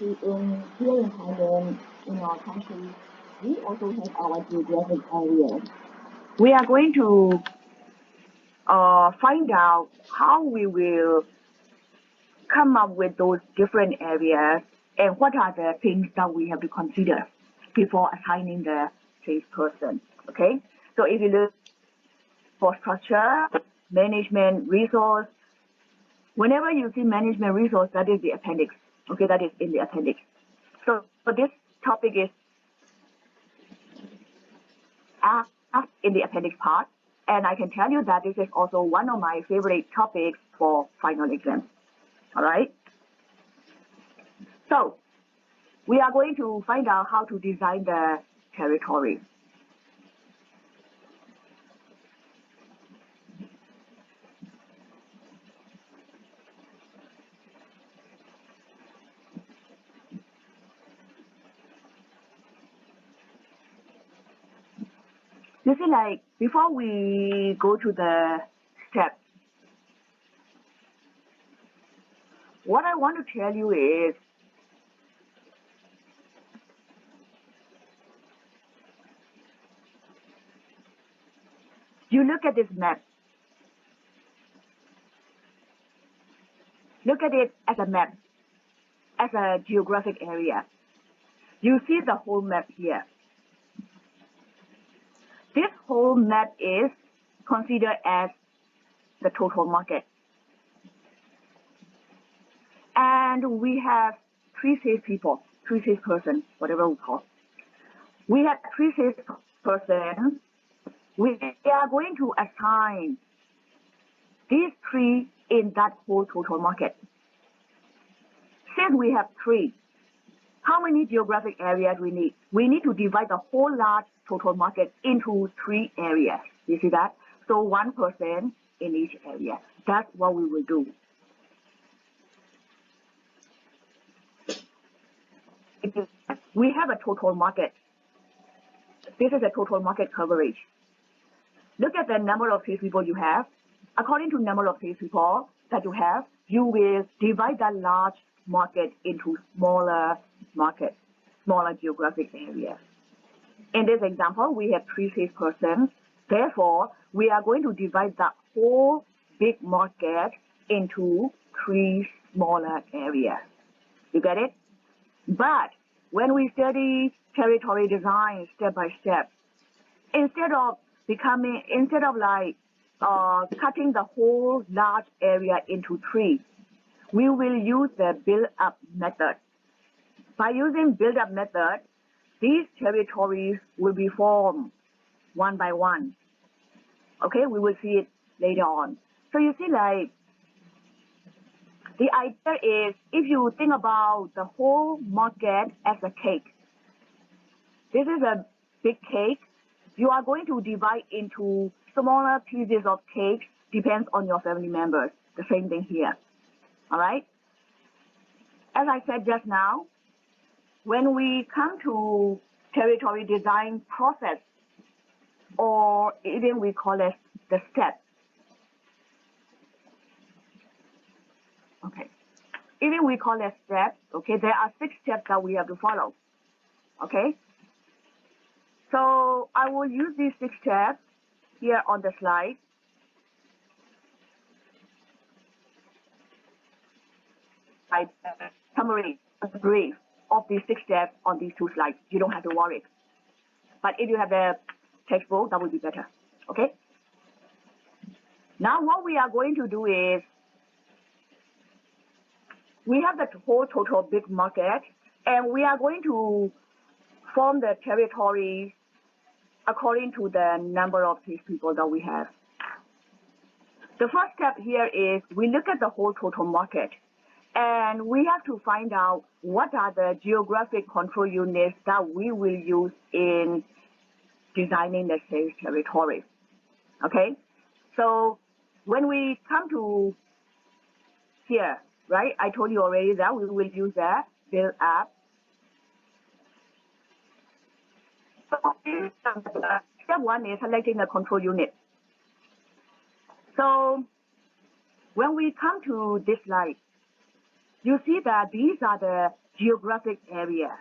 see here in Thailand, in our country, we also have our geographic areas. We are going to find out how we will come up with those different areas and what are the things that we have to consider before assigning the salesperson. Okay, so if you look for structure, management, resource, whenever you see management resource, that is the appendix. Okay, that is in the appendix. So this topic is asked in the appendix part, and I can tell you that this is also one of my favorite topics for final exam. All right. So we are going to find out how to design the territory. You see, like, before we go to the steps, what I want to tell you is, you look at this map. Look at it as a map, as a geographic area. You see the whole map here. This whole map is considered as the total market. And we have three salespeople, three salespersons, whatever we call. We have three salespersons. We are going to assign these three in that whole total market. Since we have three, how many geographic areas we need? We need to divide the whole large total market into three areas. You see that? So 1% in each area. That's what we will do. We have a total market. This is a total market coverage. Look at the number of salespeople you have. According to number of salespeople that you have, you will divide that large market into smaller markets, smaller geographic areas. In this example, we have three salespersons. Therefore, we are going to divide that whole big market into three smaller areas. You get it? But when we study territory design step by step, instead of cutting the whole large area into three, we will use the build-up method. By using build-up method, these territories will be formed one by one. Okay, we will see it later on. So you see, like, the idea is, if you think about the whole market as a cake, this is a big cake. You are going to divide into smaller pieces of cake, depends on your family members. The same thing here. All right? As I said just now, when we come to territory design process, or even we call it the steps. Okay. Even we call it steps, okay, there are 6 steps that we have to follow. Okay? So I will use these 6 steps here on the slide. Summary, brief of these 6 steps on these 2 slides. You don't have to worry. But if you have the textbook, that would be better. Okay? Now what we are going to do is, we have the whole total big market, and we are going to form the territories according to the number of salespeople that we have. The first step here is we look at the whole total market, and we have to find out what are the geographic control units that we will use in designing the sales territory. Okay? So when we come to here, right, I told you already that we will use the build up. So step 1 is selecting the control unit. So when we come to this slide, you see that these are the geographic areas.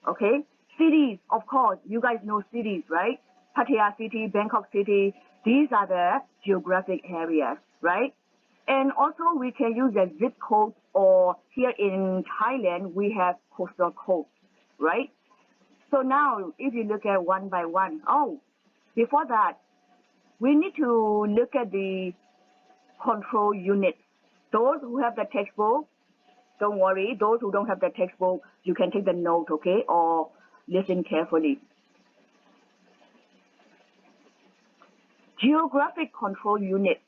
Okay? Cities, of course, you guys know cities, right? Pattaya City, Bangkok City, these are the geographic areas, right? And also we can use the zip code, or here in Thailand, we have postal code, right? So now if you look at one by one, before that, we need to look at the control units. Those who have the textbook, don't worry. Those who don't have the textbook, you can take the note, okay, or listen carefully. Geographic control units.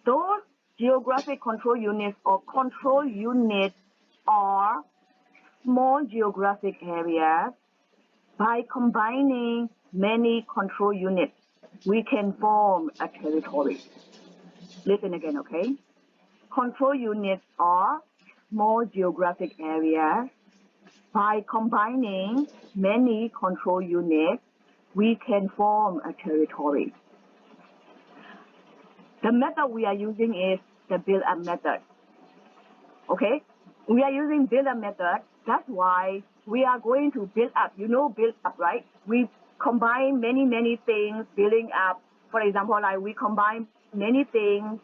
Those geographic control units or control units are small geographic areas. By combining many control units, we can form a territory. Listen again, okay? Control units are small geographic areas. By combining many control units, we can form a territory. The method we are using is the build-up method. Okay? We are using build-up method. That's why we are going to build up. You know build up, right? We combine many things, building up. For example, like we combine many things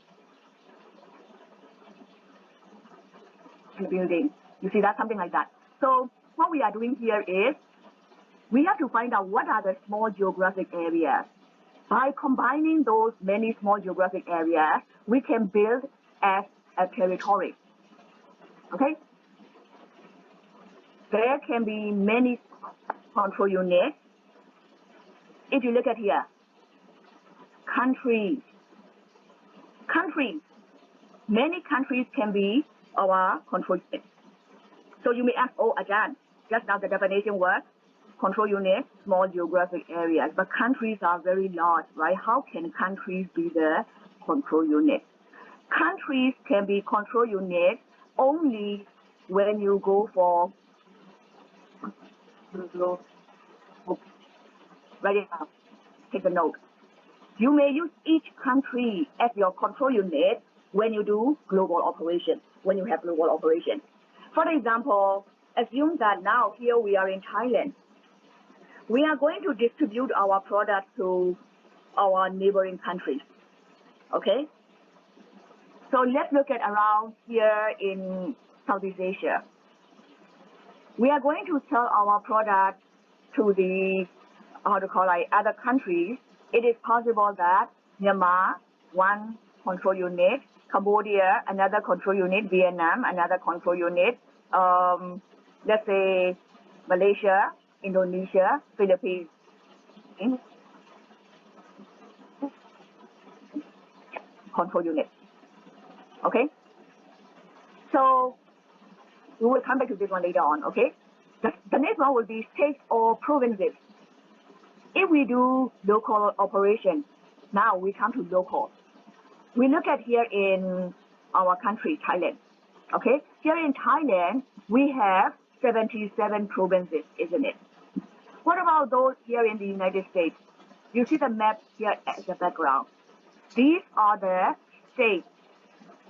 in building. You see that? Something like that. So what we are doing here is we have to find out what are the small geographic areas. By combining those many small geographic areas, we can build as a territory. Okay? There can be many control units. If you look at here, countries. Many countries can be our control units. So you may ask, again, just now the definition was control units, small geographic areas, but countries are very large, right? How can countries be the control unit? Countries can be control units only when you go for, write it down, take a note. You may use each country as your control unit when you do global operation, when you have global operation. For example, assume that now here we are in Thailand. We are going to distribute our products to our neighboring countries, okay? So let's look at around here in Southeast Asia. We are going to sell our products to the, other countries. It is possible that Myanmar, one control unit, Cambodia, another control unit, Vietnam, another control unit, let's say Malaysia, Indonesia, Philippines. Control unit. Okay? So we will come back to this one later on, okay? The next one will be states or provinces. If we do local operation, now we come to local. We look at here in our country, Thailand. Okay? Here in Thailand, we have 77 provinces, isn't it? What about those here in the United States? You see the map here as the background. These are the states.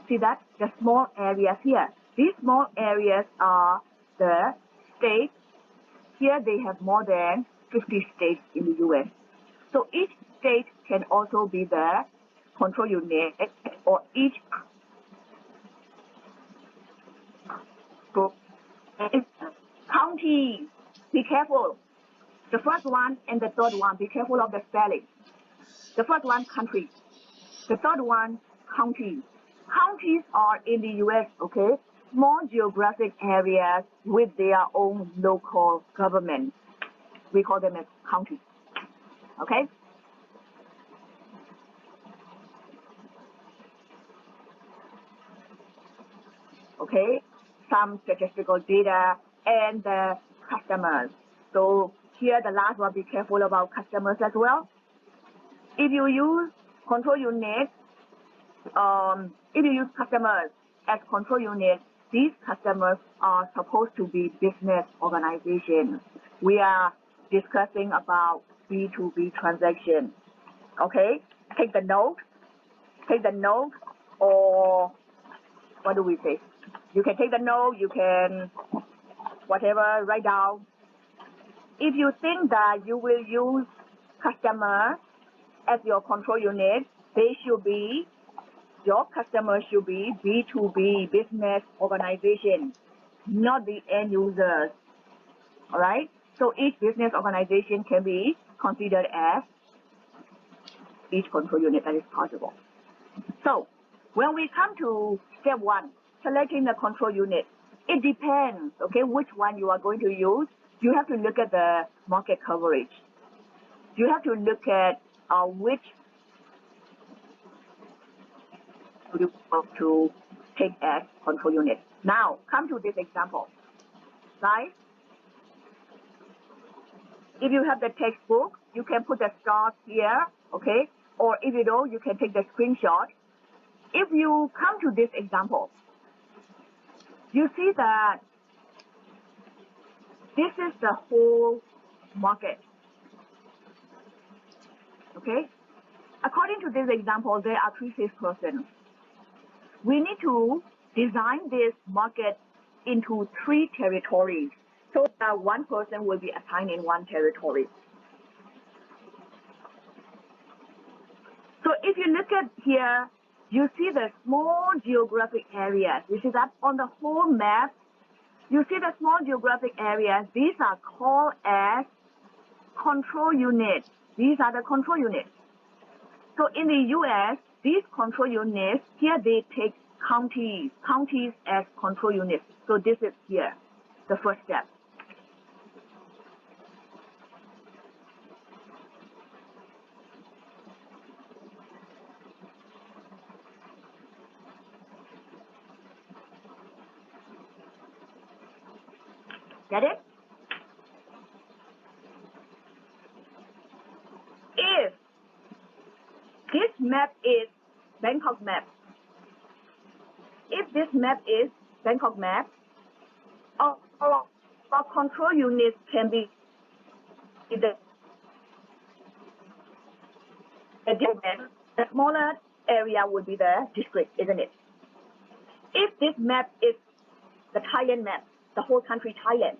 See that? The small areas here. These small areas are the states. Here they have more than 50 states in the U.S. So each state can also be the control unit, or each county. Be careful. The first one and the third one, be careful of the spelling. The first one, country. The third one, county. Counties are in the U.S., okay? Small geographic areas with their own local government. We call them as counties, okay? Okay, some statistical data and the customers. So here the last one, be careful about customers as well. If you use control units, if you use customers as control units, these customers are supposed to be business organizations. We are discussing about B2B transaction. Okay, take the note, or what do we say? You can take the note, you can whatever, write down. If you think that you will use customer as your control unit, your customer should be B2B business organization, not the end users. All right? So each business organization can be considered as each control unit that is possible. So when we come to step 1, selecting the control unit, it depends, okay, which one you are going to use. You have to look at the market coverage. You have to look at which you want to take as control unit. Now, come to this example. Guys, if you have the textbook, you can put the stars here, okay? Or if you don't, you can take the screenshot. If you come to this example, you see that this is the whole market, okay? According to this example, there are 3 salespersons. We need to design this market into 3 territories so that one person will be assigned in 1 territory. So if you look at here, you see the small geographic areas. You see that on the whole map, you see the small geographic areas. These are called as control units. These are the control units. So in the US, these control units, here they take counties as control units. So this is here, the first step. Get it? If this map is Bangkok map, if this map is Bangkok map, our control units can be the smaller area would be the district, isn't it? If this map is the Thailand map, the whole country Thailand,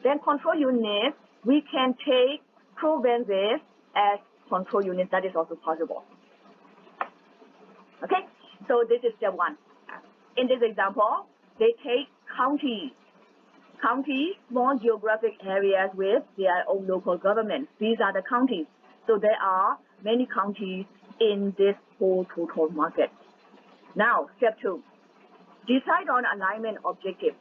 then control units, we can take provinces as control units. That is also possible. Okay, so this is step 1. In this example, they take counties, small geographic areas with their own local government. These are the counties. So there are many counties in this whole total market. Now, step 2, decide on alignment objective.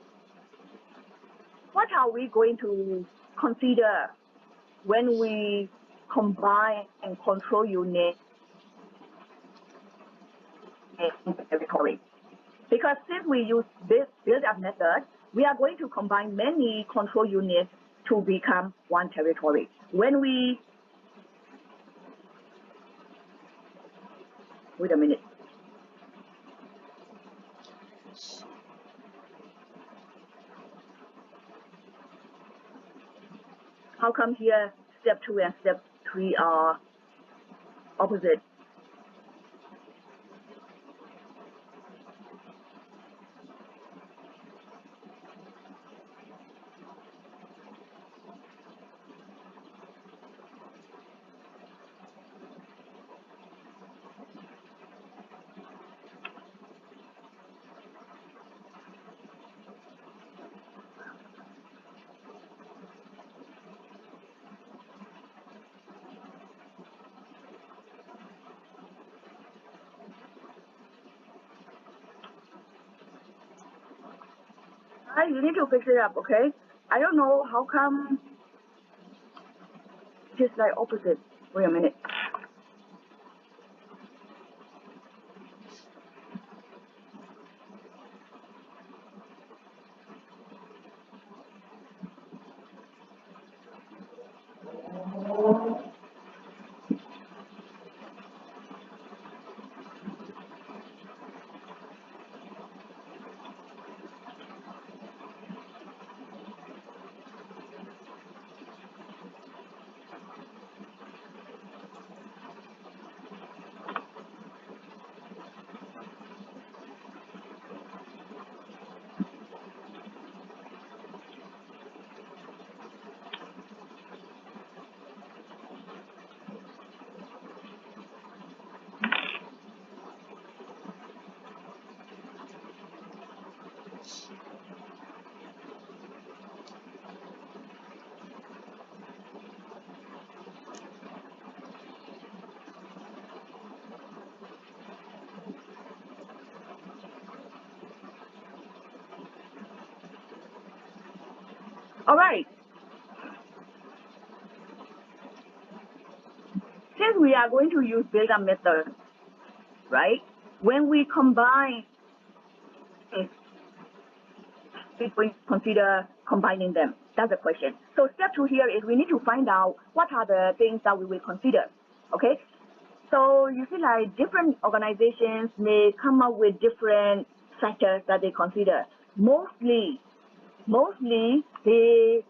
What are we going to consider when we combine and control unit in territory? Because since we use this build-up method, we are going to combine many control units to become 1 territory. When we, wait a minute. How come here step 2 and step 3 are opposite? You need to fix it up, okay? I don't know how come just like opposite. Wait a minute. All right. Since we are going to use build-up method, right? When we combine, we consider combining them. That's the question. So step 2 here is we need to find out what are the things that we will consider. Okay. So you see, like different organizations may come up with different factors that they consider. Mostly they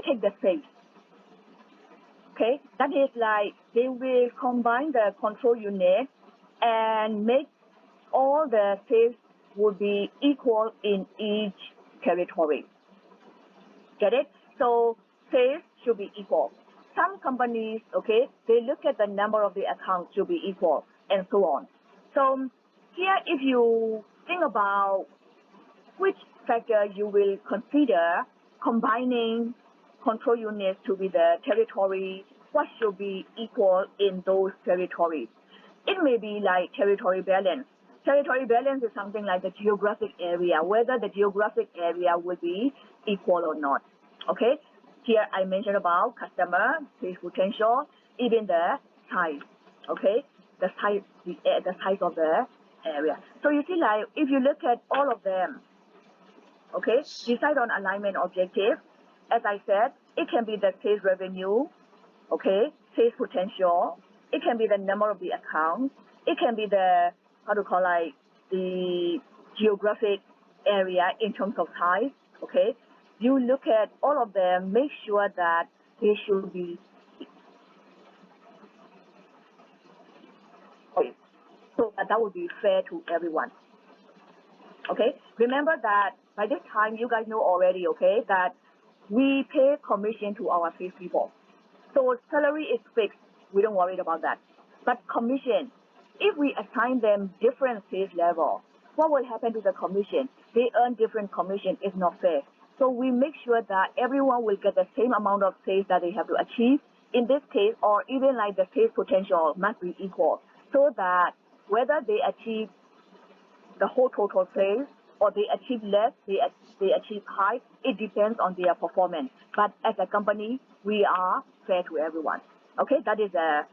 take the sales. Okay, that is like they will combine the control unit and make all the sales would be equal in each territory. Get it? So sales should be equal. Some companies, okay, they look at the number of the accounts should be equal and so on. So here, if you think about which factor you will consider combining control units to be the territory, what should be equal in those territories. It may be like territory balance. Territory balance is something like the geographic area, whether the geographic area will be equal or not. Okay, here I mentioned about customer, sales potential, even the size. Okay, the size of the area. So you see, like if you look at all of them, okay, decide on alignment objective. As I said, it can be the sales revenue, okay, sales potential. It can be the number of the accounts. It can be the, the geographic area in terms of size, okay. You look at all of them, make sure that they should be, so that would be fair to everyone. Okay, remember that by this time you guys know already, okay, that we pay commission to our salespeople. So salary is fixed, we don't worry about that. But commission, if we assign them different sales level, what will happen to the commission? They earn different commission, it's not fair. So we make sure that everyone will get the same amount of sales that they have to achieve. In this case, or even like the sales potential must be equal, so that whether they achieve the whole total sales or they achieve less, they achieve high, it depends on their performance. But as a company, we are fair to everyone. Okay, that is the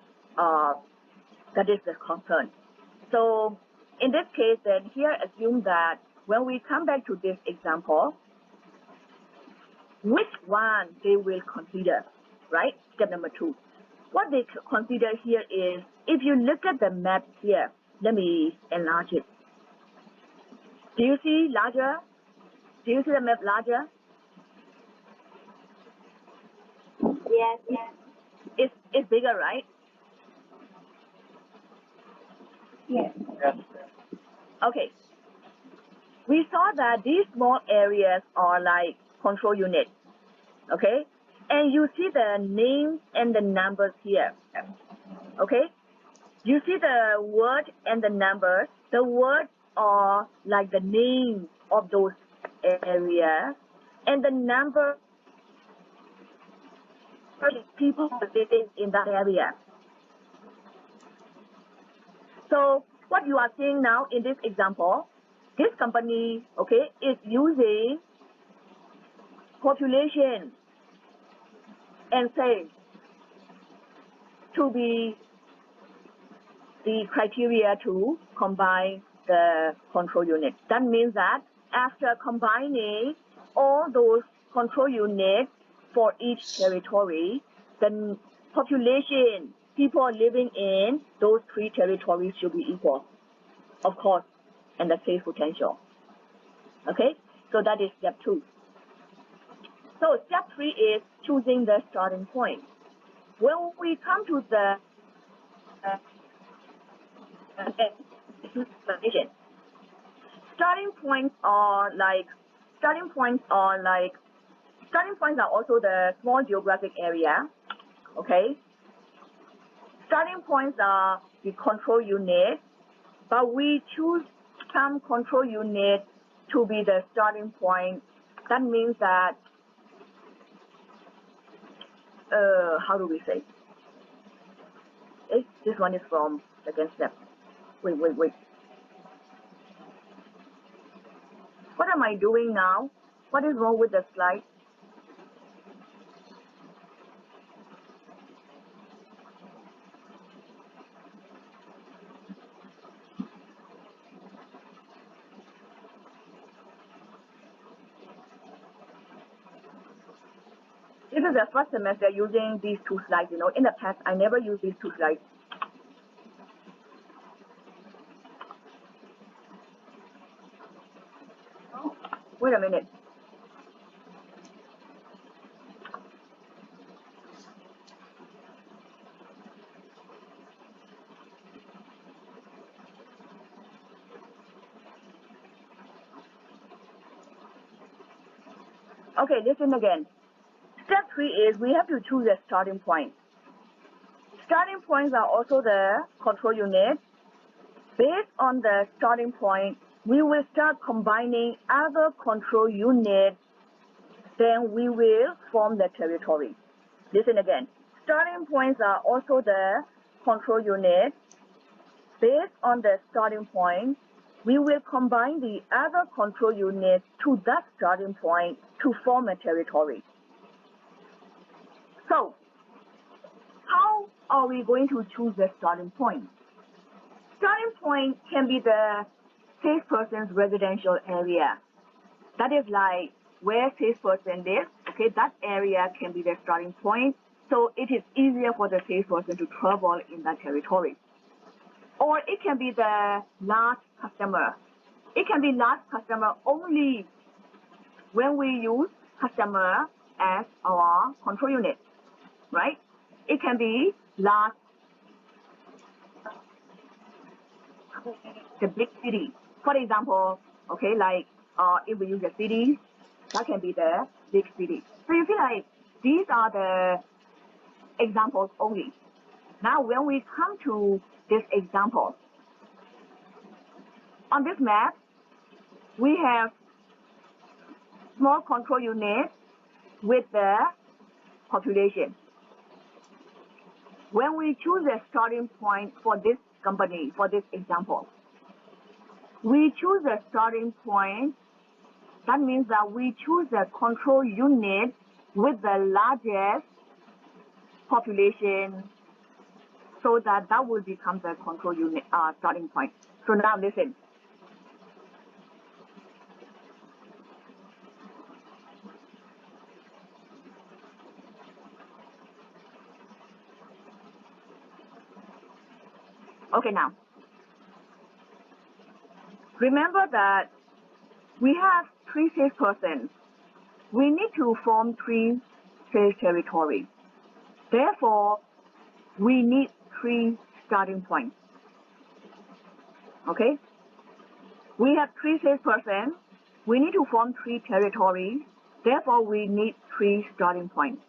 concern. So in this case, then here assume that when we come back to this example, which one they will consider, right? Step number 2. What they consider here is, if you look at the map here, let me enlarge it. Do you see larger? Do you see the map larger? Yes. It's bigger, right? Yes. Okay. We saw that these small areas are like control units, okay? And you see the names and the numbers here, okay? You see the word and the numbers. The words are like the name of those areas, and the number of people living in that area. So what you are seeing now in this example, this company, okay, is using population and sales to be the criteria to combine the control units. That means that after combining all those control units for each territory, the population, people living in those 3 territories should be equal, of course, and the sales potential. Okay, so that is step 2. So step 3 is choosing the starting point. When we come to the starting points are also the small geographic area. Okay, starting points are the control unit, but we choose some control unit to be the starting point. That means that how do we say? This one is from second step. Wait. What am I doing now? What is wrong with the slide? This is the first semester using these two slides. In the past, I never used these two slides. Oh, wait a minute. Okay, listen again. Step 3 is we have to choose a starting point. Starting points are also the control unit. Based on the starting point, we will start combining other control units. Then we will form the territory. Listen again. Starting points are also the control unit. Based on the starting point, we will combine the other control units to that starting point to form a territory. So, how are we going to choose the starting point? Starting point can be the salesperson's residential area. That is like where salesperson lives. Okay, that area can be the starting point. So it is easier for the salesperson to travel in that territory. Or it can be the large customer. It can be large customer only when we use customer as our control unit, right? It can be large, the big city. For example, okay, like if we use a city, that can be the big city. So you feel like these are the examples only. Now, when we come to this example, on this map, we have small control unit with the population. When we choose a starting point for this company, for this example, we choose a starting point. That means that we choose a control unit with the largest population, so that will become the control unit starting point. So now listen. Okay, now remember that we have 3 salespersons. We need to form 3 sales territories. Therefore, we need 3 starting points. Okay? We have 3 salespersons. We need to form 3 territories. Therefore, we need 3 starting points.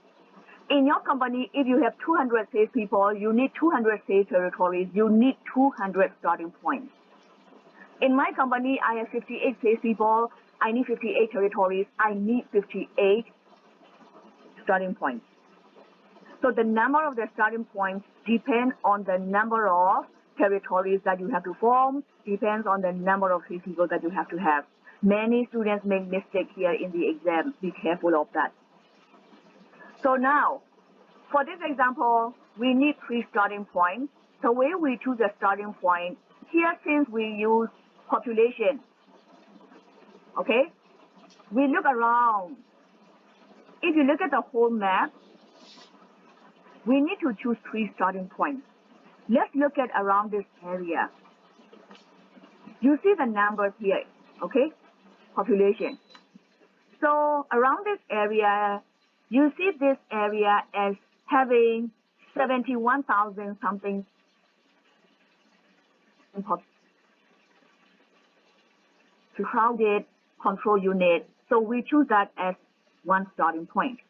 In your company, if you have 200 salespeople, you need 200 sales territories. You need 200 starting points. In my company, I have 58 salespeople. I need 58 territories. I need 58 starting points. So the number of the starting points depends on the number of territories that you have to form, depends on the number of salespeople that you have to have. Many students make mistakes here in the exam. Be careful of that. So now, for this example, we need 3 starting points. The way we choose a starting point, here since we use population, okay, we look around. If you look at the whole map, we need to choose 3 starting points. Let's look at around this area. You see the numbers here, okay, population. So around this area, you see this area as having 71,000 something crowded control unit. So we choose that as 1 starting point.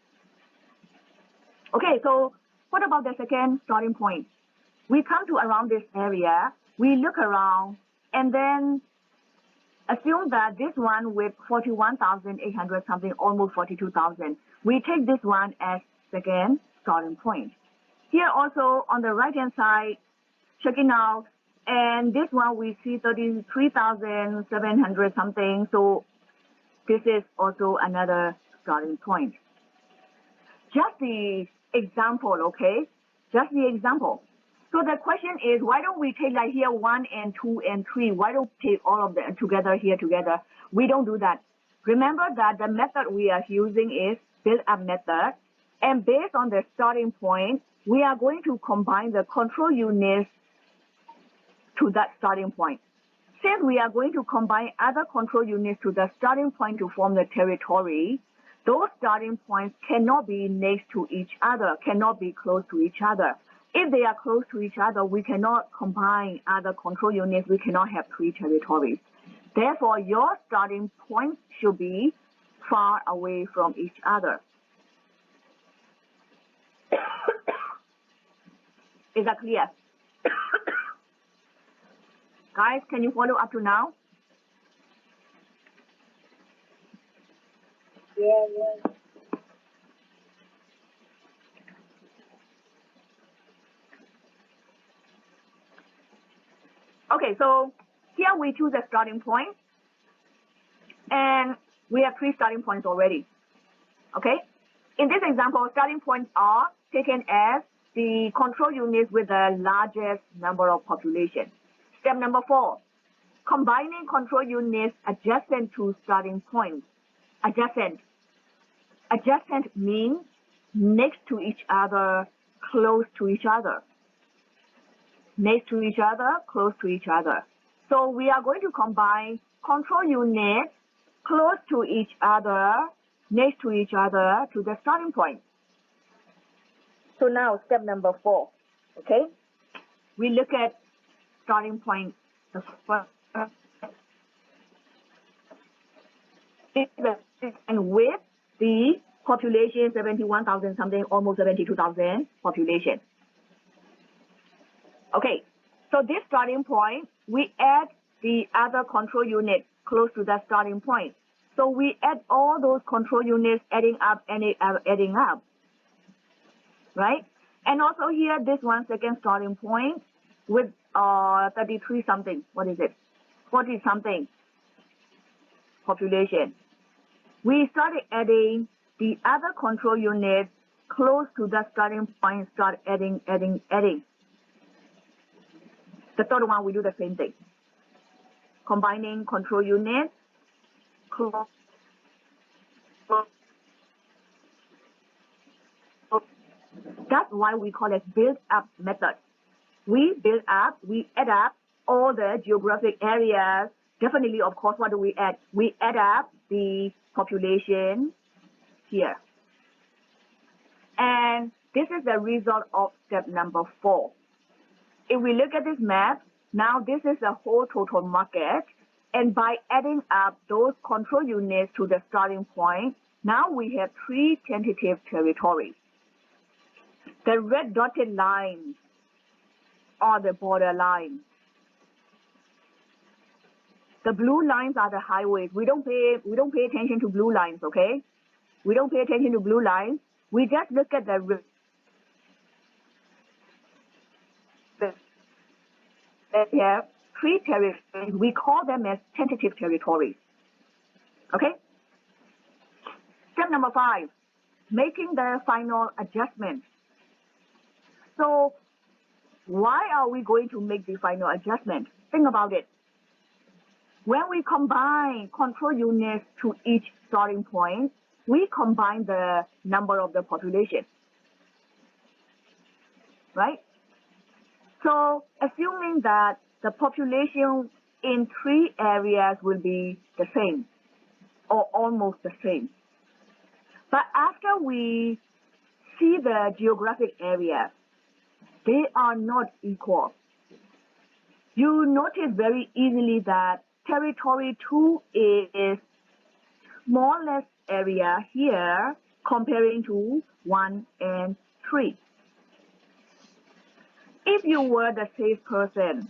Okay, so what about the second starting point? We come to around this area, we look around, and then assume that this one with 41,800 something, almost 42,000, we take this one as second starting point. Here also on the right hand side, checking out, and this one we see 33,700 something, so this is also another starting point. Just the example, okay? Just the example. So the question is, why don't we take like here 1 and 2 and 3? Why don't we take all of them together here together? We don't do that. Remember that the method we are using is build-up method, And based on the starting point, we are going to combine the control units to that starting point. Since we are going to combine other control units to the starting point to form the territory, those starting points cannot be next to each other, cannot be close to each other. If they are close to each other, we cannot combine other control units. We cannot have 3 territories. Therefore, your starting points should be far away from each other. Is that clear? Guys, can you follow up to now? Yeah. Okay, so here we choose a starting point, and we have 3 starting points already. Okay? In this example, starting points are taken as the control units with the largest number of population. Step number 4, combining control units adjacent to starting points. Adjacent. Adjacent means next to each other, close to each other. Next to each other, close to each other. So we are going to combine control units close to each other, next to each other to the starting point. So now step number 4, okay? We look at starting point. And with the population 71,000 something, almost 72,000 population. Okay, so this starting point, we add the other control unit close to that starting point. So we add all those control units adding up, right? And also here, this one second starting point with 33 something, what is it? 40 something population. We started adding the other control units close to the starting point, start adding. The third one, we do the same thing. Combining control units close. That's why we call it build-up method. We build up, we add up all the geographic areas. Definitely, of course, what do we add? We add up the population here. And this is the result of step number 4. If we look at this map, now this is the whole total market. And by adding up those control units to the starting point, now we have 3 tentative territories. The red dotted lines are the border lines. The blue lines are the highways. We don't pay attention to blue lines, okay? We don't pay attention to blue lines. We just look at the we have 3 territories. We call them as tentative territories. Okay? Step number 5, making the final adjustment. So why are we going to make the final adjustment? Think about it. When we combine control units to each starting point, we combine the number of the population, right? So assuming that the population in 3 areas will be the same or almost the same. But after we see the geographic areas, they are not equal. You notice very easily that territory 2 is smallest area here comparing to 1 and 3. If you were the salesperson,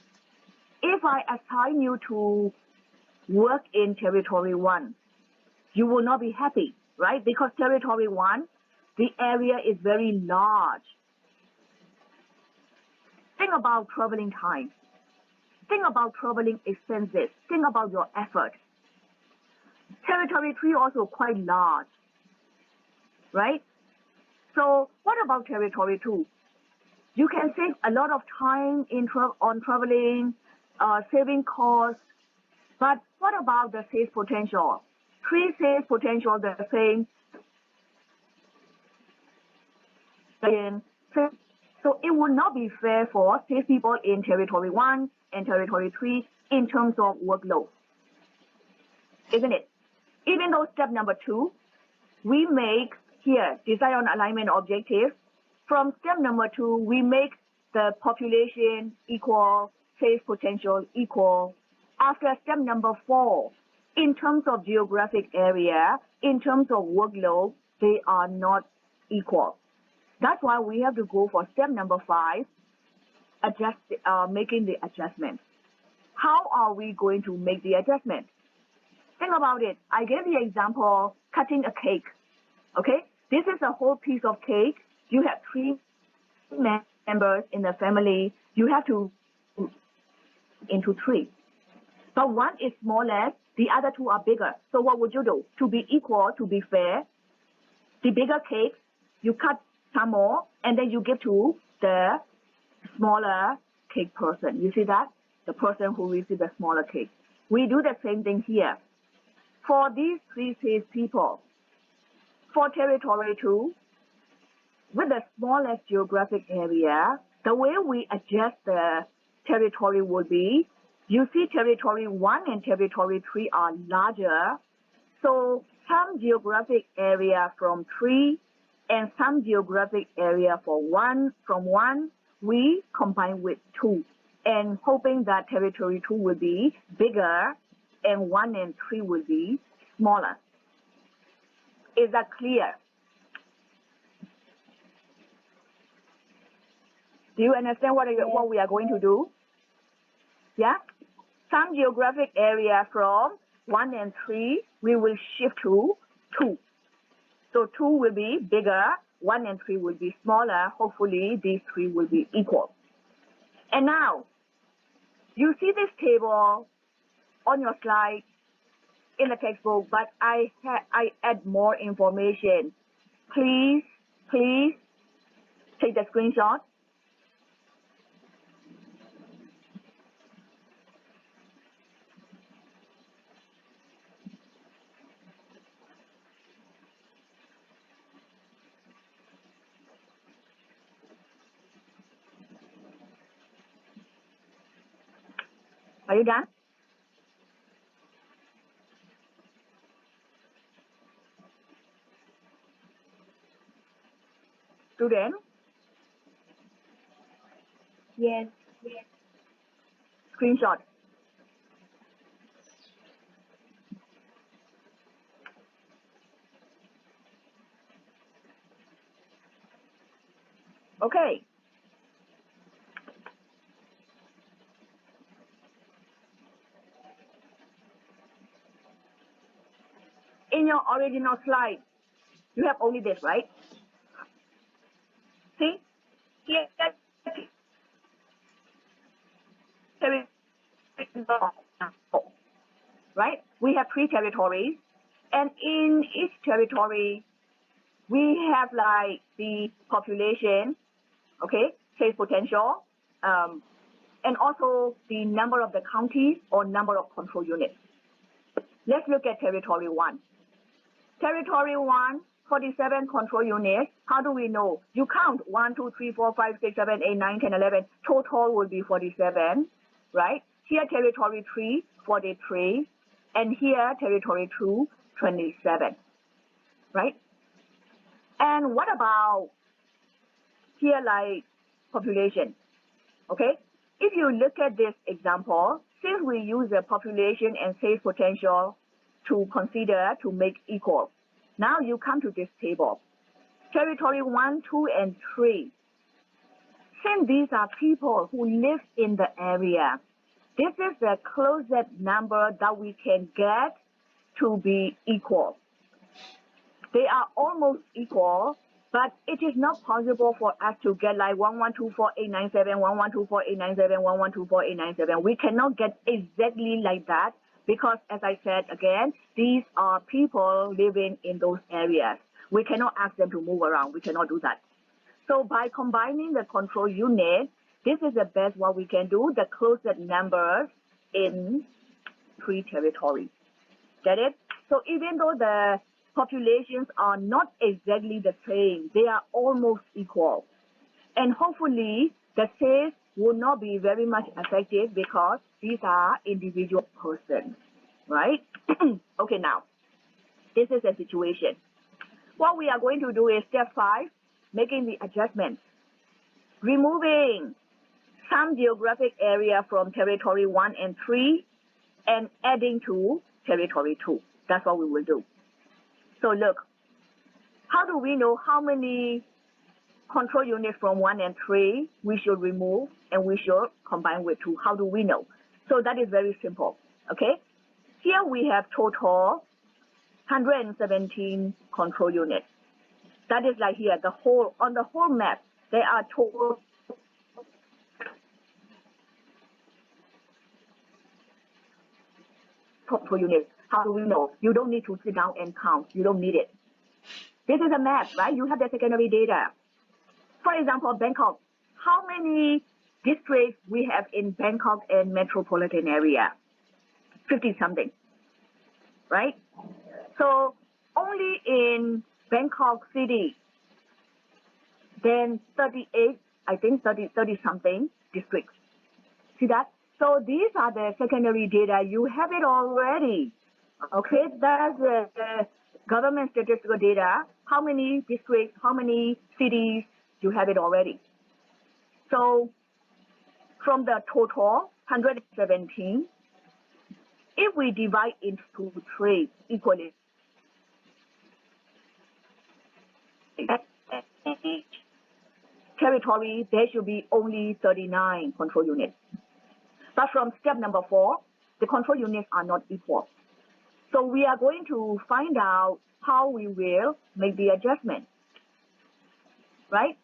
if I assign you to work in territory 1, you will not be happy, right? Because territory 1, the area is very large. Think about traveling time. Think about traveling expenses. Think about your effort. Territory 3 also quite large, right? So what about territory 2? You can save a lot of time on traveling, saving costs. But what about the sales potential? 3 sales potential the same. So it would not be fair for salespeople in Territory 1 and Territory 3 in terms of workload, isn't it? Even though step number 2, we make here decide on alignment objective. From step number 2, we make the population equal, sales potential equal. After step number 4, in terms of geographic area, in terms of workload, they are not equal. That's why we have to go for step number 5, making the adjustment. How are we going to make the adjustment? Think about it. I gave the example cutting a cake. Okay, this is a whole piece of cake. You have 3 members in the family. You have to into 3. But one is smaller, the other 2 are bigger. So what would you do? To be equal, to be fair, the bigger cake, you cut some more, and then you give to the smaller cake person. You see that? The person who receives the smaller cake. We do the same thing here. For these 3 sales people, for Territory 2, with the smallest geographic area, the way we adjust the territory would be, you see Territory 1 and Territory 3 are larger, so some geographic area from 3 and some geographic area from 1, we combine with 2, and hoping that Territory 2 will be bigger and 1 and 3 will be smaller. Is that clear? Do you understand what we are going to do? Yeah? Some geographic area from 1 and 3, we will shift to 2. So 2 will be bigger, 1 and 3 will be smaller. Hopefully, these 3 will be equal. And now, you see this table on your slide in the textbook, but I add more information. Please take the screenshot. Are you done? Student? Yes. Screenshot. Okay. In your original slide, you have only this, right? See? Here, right? We have 3 territories, and in each territory, we have like the population, okay, sales potential, and also the number of the counties or number of control units. Let's look at Territory 1. Territory 1, 47 control units. How do we know? You count 1, 2, 3, 4, 5, 6, 7, 8, 9, 10, 11. Total will be 47, right? Here, Territory 3, 43. And here, Territory 2, 27, right? And what about here, like population, okay? If you look at this example, since we use the population and sales potential to consider to make equal, now you come to this table. Territory 1, 2, and 3. Since these are people who live in the area, this is the closest number that we can get to be equal. They are almost equal, but it is not possible for us to get like 1124,897, 1124,897, 1124,897. We cannot get exactly like that because, as I said again, these are people living in those areas. We cannot ask them to move around. We cannot do that. So by combining the control unit, this is the best what we can do, the closest numbers in 3 territories. Get it? So even though the populations are not exactly the same. They are almost equal. And hopefully, the sales will not be very much affected because these are individual persons, right? Okay, now, this is a situation. What we are going to do is step 5, making the adjustments. Removing some geographic area from territory 1 and 3 and adding to territory 2. That's what we will do. So look, how do we know how many control units from 1 and 3 we should remove and we should combine with 2? How do we know? So that is very simple, okay? Here we have total 117 control units. That is like here, on the whole map, there are total units. How do we know? You don't need to sit down and count. You don't need it. This is a map, right? You have the secondary data. For example, Bangkok. How many districts we have in Bangkok and metropolitan area? 50-something, right? So only in Bangkok City, then 38, I think 30-something districts. See that? So these are the secondary data. You have it already. Okay, that's the government statistical data. How many districts, how many cities, you have it already. So from the total 117, if we divide into 3 equally, each territory, there should be only 39 control units. But from step number 4, the control units are not equal. So we are going to find out how we will make the adjustment, right?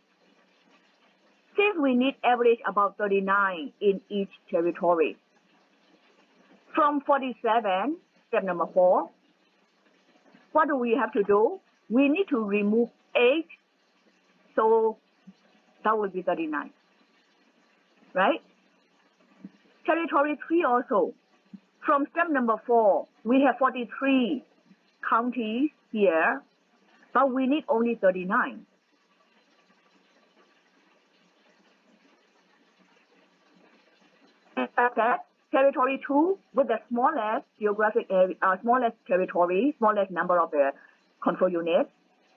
Since we need average about 39 in each territory, from 47, step number 4, what do we have to do? We need to remove 8, so that will be 39, right? Territory 3 also. From step number 4, we have 43 counties here, but we need only 39. That territory 2 with the smallest geographic area, smallest territory, smallest number of the control units.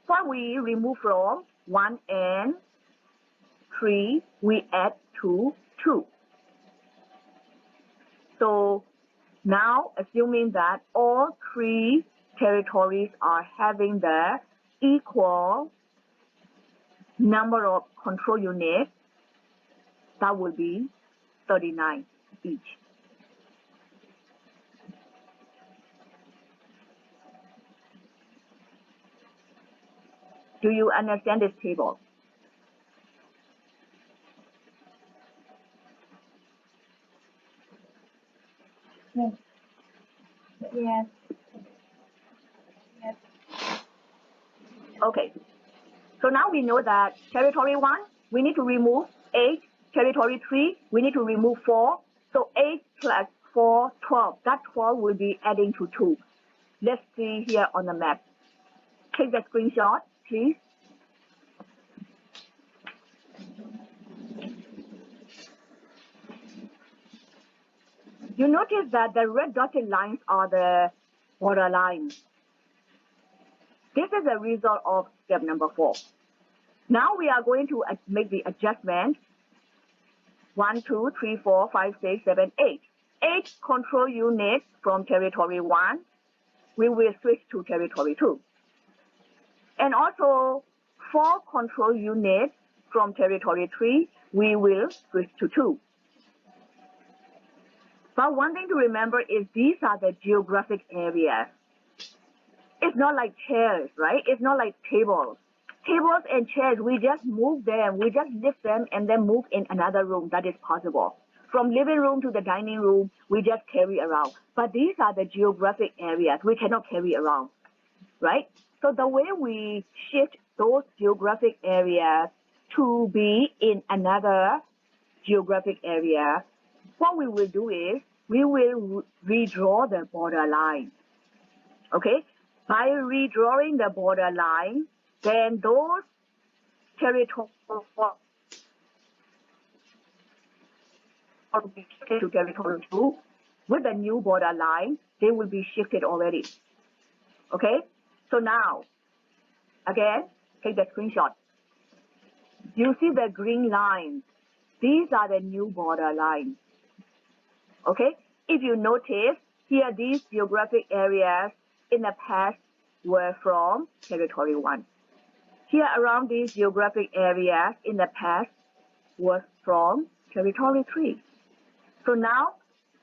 What we remove from 1 and 3, we add to 2. So now, assuming that all 3 territories are having the equal number of control units, that will be 39 each. Do you understand this table? Yes. Yes. Yes. Okay. So now we know that territory 1, we need to remove 8. Territory 3, we need to remove 4. So 8 plus 4, 12. That 12 will be adding to 2. Let's see here on the map. Take the screenshot, please. You notice that the red dotted lines are the border lines. This is a result of step number 4. Now we are going to make the adjustment. 1, 2, 3, 4, 5, 6, 7, 8. 8 control units from territory 1, we will switch to territory 2. And also 4 control units from territory 3, we will switch to 2. But one thing to remember is these are the geographic areas. It's not like chairs, right? It's not like tables. Tables and chairs, we just move them, we just lift them and then move in another room. That is possible. From living room to the dining room, we just carry around. But these are the geographic areas we cannot carry around, right? So the way we shift those geographic areas to be in another geographic area, what we will do is we will redraw the border line. Okay? By redrawing the borderline, then those territories will be shifted to territory 2. With the new borderline, they will be shifted already. Okay? So now, again, take the screenshot. You see the green lines. These are the new border lines. Okay? If you notice, here these geographic areas in the past were from territory 1. Here around these geographic areas in the past was from territory 3. So now,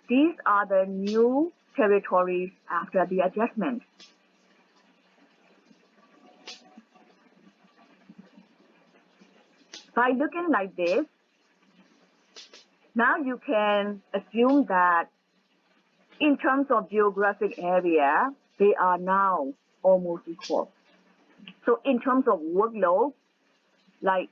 these are the new territories after the adjustment. By looking like this, now you can assume that in terms of geographic area, they are now almost equal. So in terms of workload, like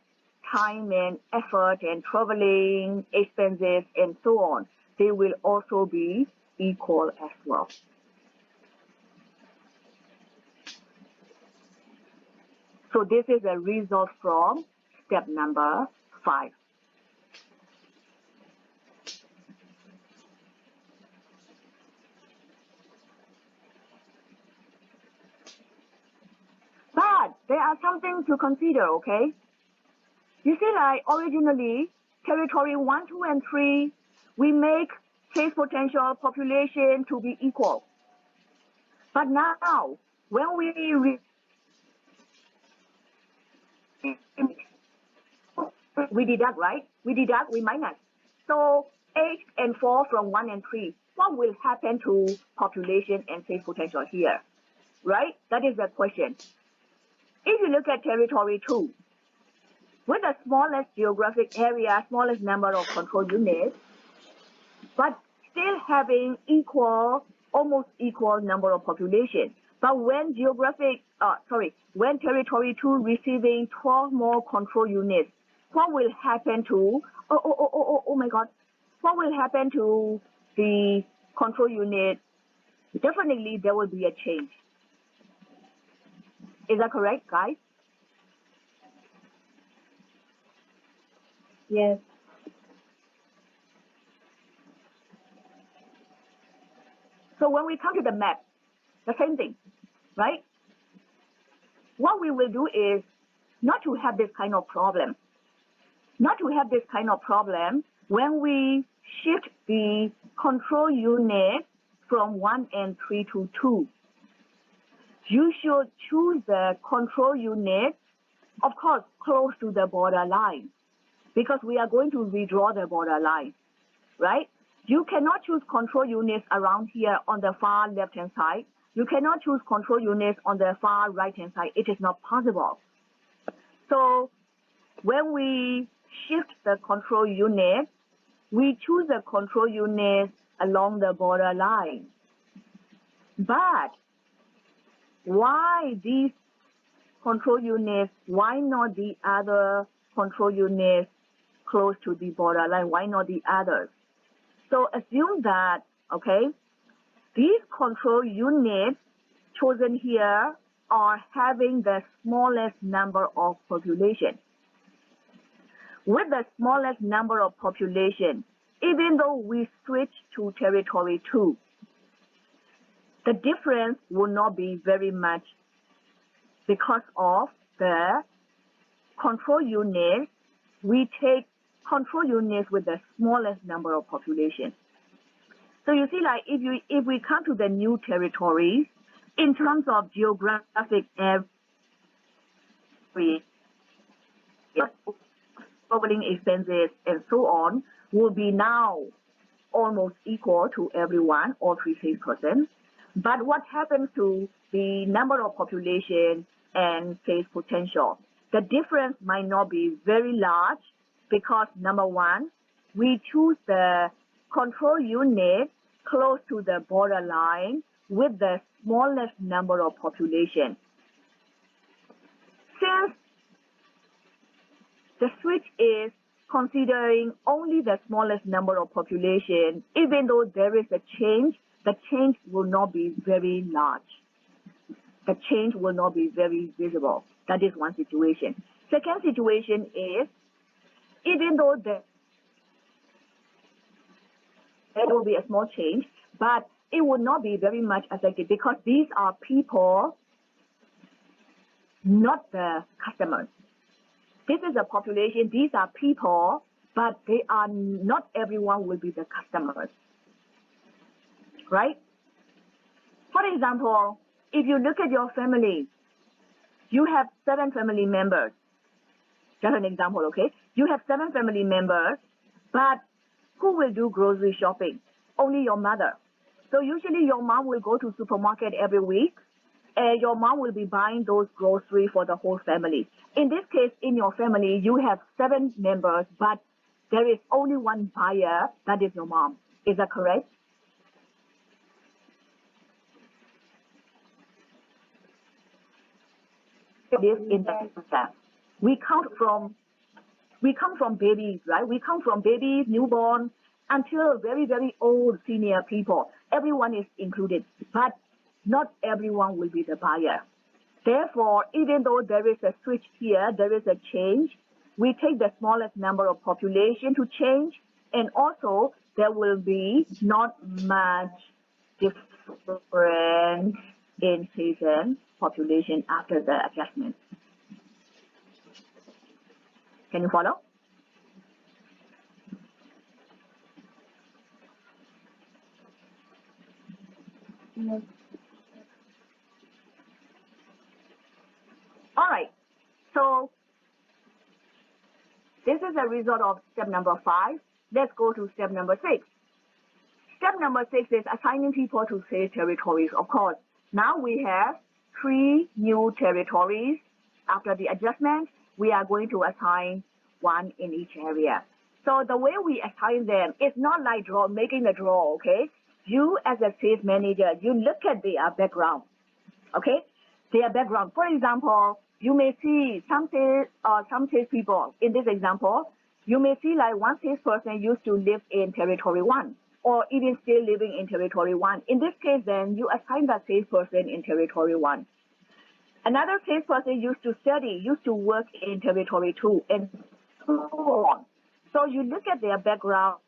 time and effort and traveling, expenses, and so on, they will also be equal as well. So this is a result from step number 5. But there are something to consider, okay? You see, like originally, territory 1, 2, and 3, we make sales potential population to be equal. But now, when we deduct, right? We deduct, we minus. So 8 and 4 from 1 and 3, what will happen to population and sales potential here? Right? That is the question. If you look at territory 2, with the smallest geographic area, smallest number of control units, but still having almost equal number of population. But when when territory 2 receiving 12 more control units, what will happen to, oh my God, what will happen to the control unit? Definitely there will be a change. Is that correct, guys? Yes. So when we come to the map, the same thing, right? What we will do is not to have this kind of problem. Not to have this kind of problem when we shift the control unit from 1 and 3 to 2. You should choose the control unit, of course, close to the border line, because we are going to redraw the border line, right? You cannot choose control units around here on the far left-hand side. You cannot choose control units on the far right-hand side. It is not possible. So when we shift the control unit, we choose the control unit along the border line. But why these control units? Why not the other control units close to the border line? Why not the others? So assume that, okay, these control units chosen here are having the smallest number of population. With the smallest number of population, even though we switch to territory 2, the difference will not be very much because of the control units. We take control units with the smallest number of population. So you see, like if we come to the new territories, in terms of geographic area, traveling expenses and so on, will be now almost equal to everyone, all 3 salespersons. But what happens to the number of population and sales potential? The difference might not be very large because, number one, we choose the control unit close to the borderline with the smallest number of population. Since the switch is considering only the smallest number of population, even though there is a change, the change will not be very large. the change will not be very visible. That is one situation. Second situation is, even though there will be a small change, but it will not be very much affected because these are people, not the customers. This is a population, these are people, but they are not everyone will be the customers, right? For example, if you look at your family, you have 7 family members. Just an example, okay? You have 7 family members, but who will do grocery shopping? Only your mother. So usually your mom will go to supermarket every week, and your mom will be buying those groceries for the whole family. In this case, in your family, you have 7 members, but there is only one buyer, that is your mom. Is that correct? This in the step. We come from babies, right? We come from babies, newborn, until very, very old senior people. Everyone is included, but not everyone will be the buyer. Therefore, even though there is a switch here, there is a change, we take the smallest number of population to change, and also there will be not much difference in season population after the adjustment. Can you follow? Yes. All right. So this is a result of step number 5. Let's go to step number 6. Step number 6 is assigning people to sales territories. Of course, now we have 3 new territories. After the adjustment, we are going to assign 1 in each area. So the way we assign them is not like making a draw, okay? You as a sales manager, you look at their background, okay? Their background. For example, you may see some sales people. In this example, you may see like one salesperson used to live in territory 1, or even still living in territory 1. In this case, then you assign that salesperson in territory 1. Another salesperson used to study, used to work in territory 2, and so on. So you look at their background,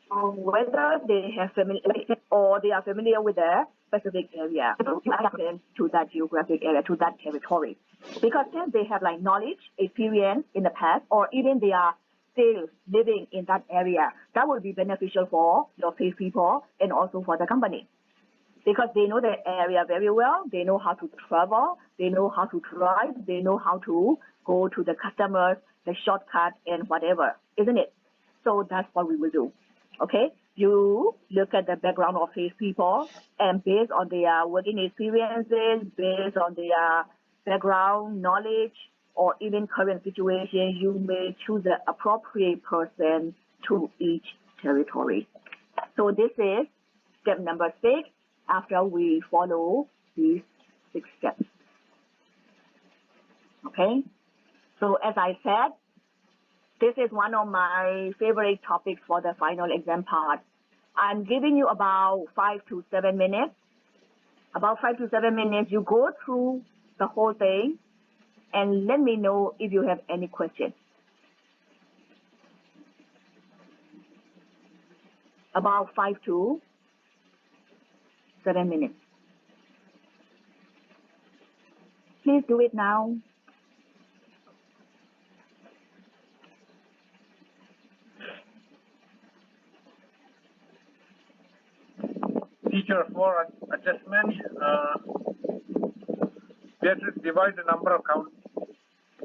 whether they have familiarity or they are familiar with a specific area, to that geographic area, to that territory. Because since they have like knowledge, experience in the past, or even they are still living in that area, that will be beneficial for your salespeople and also for the company. Because they know the area very well, they know how to travel, they know how to drive, they know how to go to the customers, the shortcut and whatever, isn't it? So that's what we will do. Okay, you look at the background of these people, and based on their working experiences, based on their background, knowledge, or even current situation, you may choose the appropriate person to each territory. So this is step number 6 after we follow these 6 steps. Okay, so as I said, this is one of my favorite topics for the final exam part. I'm giving you about 5 to 7 minutes. About 5 to 7 minutes, you go through the whole thing and let me know if you have any questions. About 5 to 7 minutes. Please do it now. Teacher, for adjustment, we have to divide the number of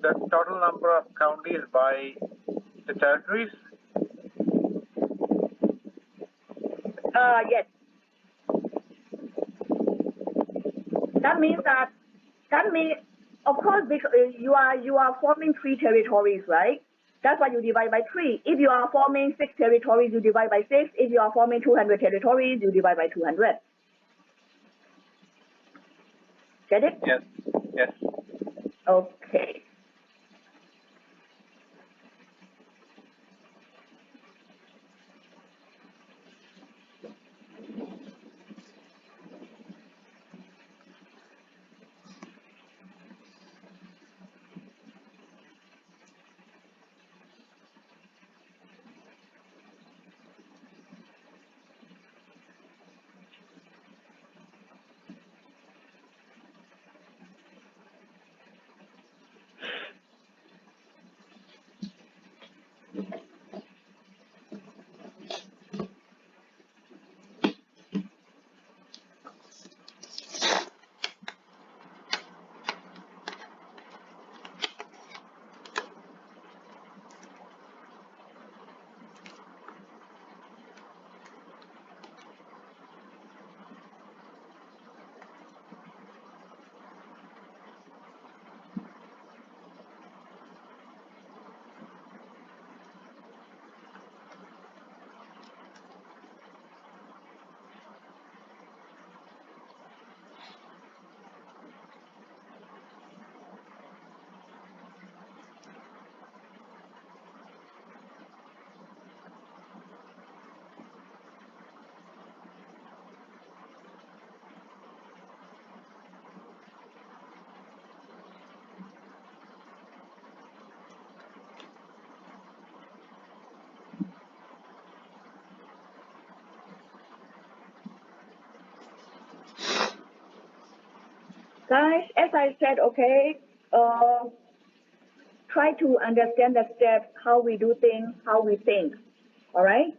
the total number of counties by the territories. Yes. That means, of course, because you are forming 3 territories, right? That's why you divide by 3. If you are forming 6 territories, you divide by 6. If you are forming 200 territories, you divide by 200. Get it? Yes. Yes. Okay. Guys, as I said, okay, try to understand the steps, how we do things, how we think. All right?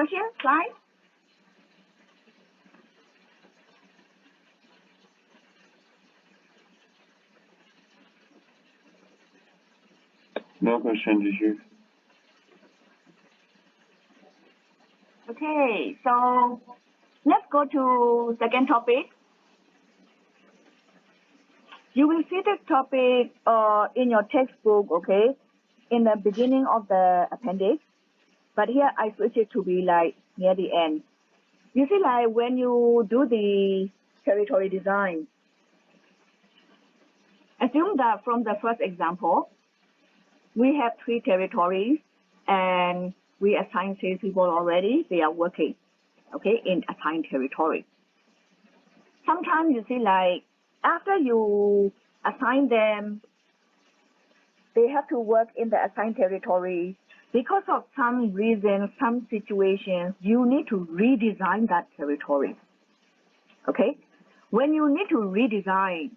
question, slide? No question, teacher. Okay, so let's go to second topic. You will see this topic in your textbook, okay, in the beginning of the appendix. But here I switch it to be like near the end. You see, like when you do the territory design, assume that from the first example, we have 3 territories and we assign salespeople already. They are working, okay, in assigned territory. Sometimes you see, like after you assign them, they have to work in the assigned territory. Because of some reason, some situations, you need to redesign that territory. Okay? When you need to redesign,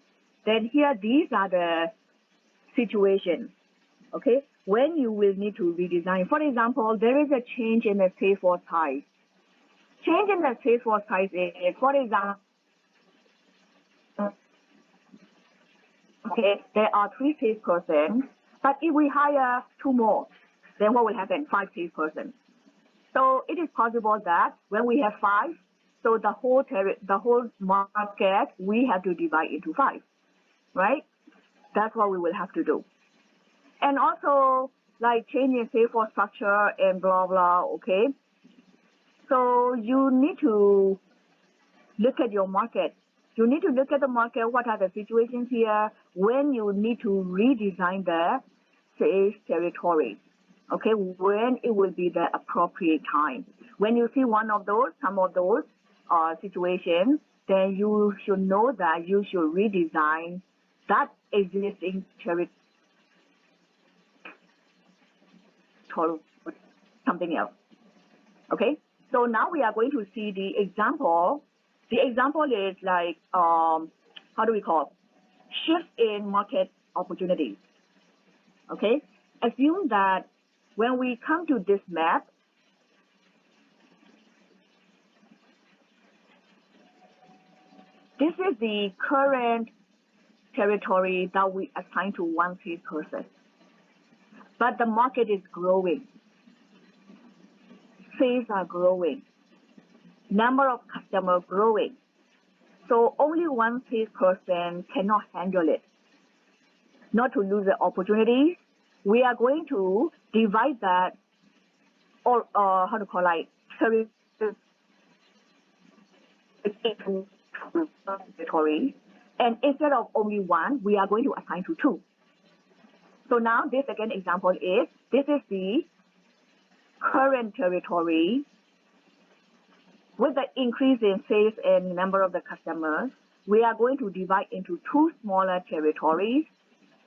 then here these are the situations. Okay? When you will need to redesign. For example, there is a change in the sales force size. Change in the sales force size is, for example, okay, there are 3 salespersons, but if we hire 2 more, then what will happen? 5 salespersons. So it is possible that when we have 5, so the whole market, we have to divide into 5, right? That's what we will have to do. And also, like changing sales force structure and blah, blah, okay? So you need to look at your market. You need to look at the market, what are the situations here, when you need to redesign the sales territory, okay, when it will be the appropriate time. When you see some of those situations, then you should know that you should redesign that existing territory for something else, okay? So now we are going to see the example. The example is like, how do we call it? Shift in market opportunities. Okay? Assume that when we come to this map, this is the current territory that we assign to one salesperson. But the market is growing. Sales are growing. Number of customers growing. So only one salesperson cannot handle it. Not to lose the opportunities, we are going to divide that, or how to call it, service into territory. And instead of only one, we are going to assign to 2. So now this second example is, this is the current territory. With the increase in sales and number of the customers, we are going to divide into 2 smaller territories,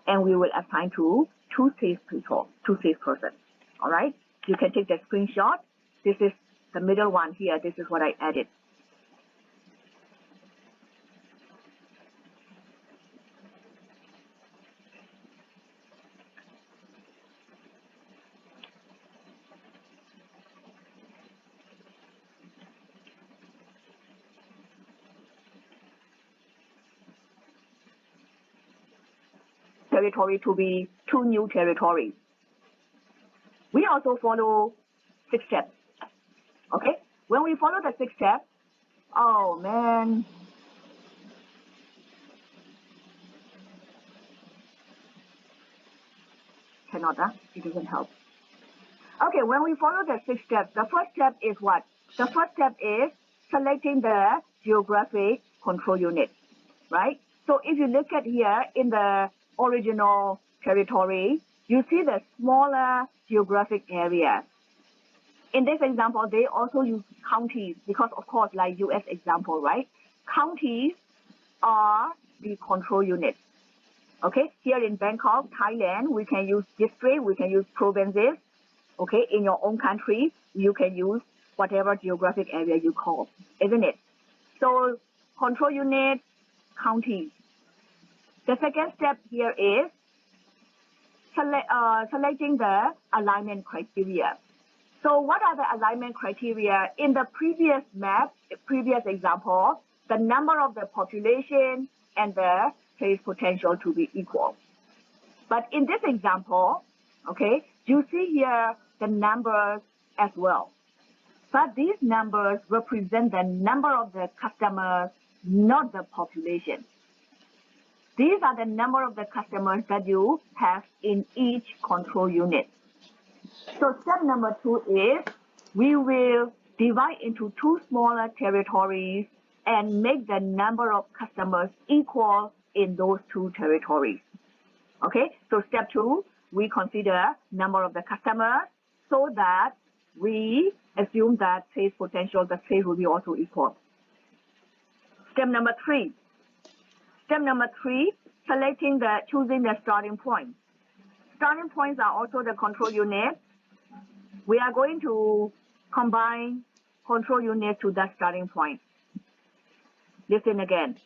and we will assign to 2 salespeople, 2 salespersons. All right? You can take the screenshot. This is the middle one here. This is what I added. Territory to be 2 new territories. We also follow 6 steps. Okay? When we follow the 6 steps, oh man. Cannot, it doesn't help. Okay, when we follow the 6 steps, the first step is what? The first step is selecting the geographic control unit, right? So if you look at here in the original territory, you see the smaller geographic area. In this example, they also use counties because, of course, like US example, right? Counties are the control units. Okay, here in Bangkok, Thailand, we can use district, we can use provinces. Okay, in your own country, you can use whatever geographic area you call, isn't it? So control unit, counties. The second step here is selecting the alignment criteria. So what are the alignment criteria? In the previous example, the number of the population and the sales potential to be equal. But in this example, okay, you see here the numbers as well. But these numbers represent the number of the customers, not the population. These are the number of the customers that you have in each control unit. So step number 2 is we will divide into 2 smaller territories and make the number of customers equal in those 2 territories. Okay, so step 2, we consider number of the customers so that we assume that sales potential, the sales will be also equal. Step number 3. Step number 3, choosing the starting point. Starting points are also the control unit. We are going to combine control units to that starting point. Listen again.